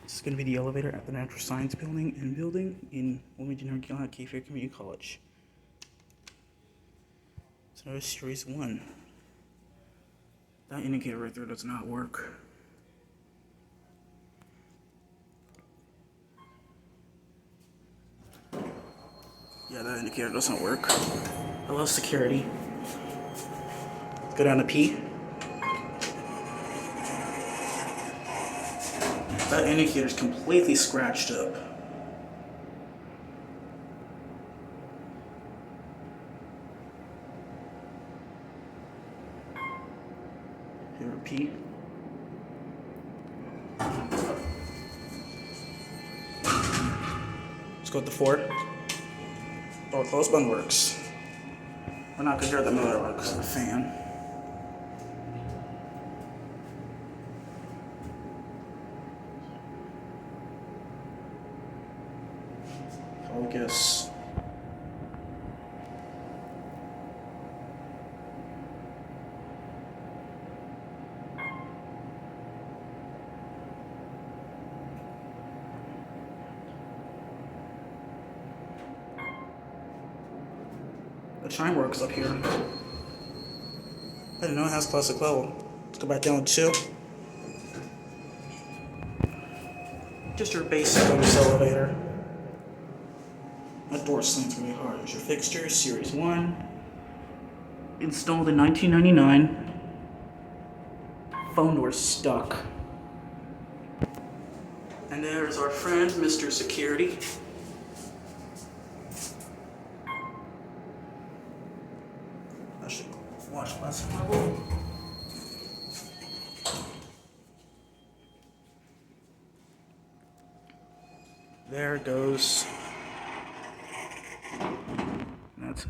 This is going to be the elevator at the Natural Science Building in Wilmington, Kiefer Community College. So Series 1. That indicator right there does not work. Yeah, that indicator doesn't work. Hello, security. Go down to P. That indicator's completely scratched up. Here, P. Let's go with the 4. Oh, close button works. We're not gonna hear the motor run because of the fan. Focus. The chime works up here. I didn't know it has classic level. Let's go back down to 2. Just your basic Otis elevator. That door slams really hard. There's your fixture, Series 1. Installed in 1999. Phone door stuck. And there's our friend, Mr. Security. I should watch classic level. There goes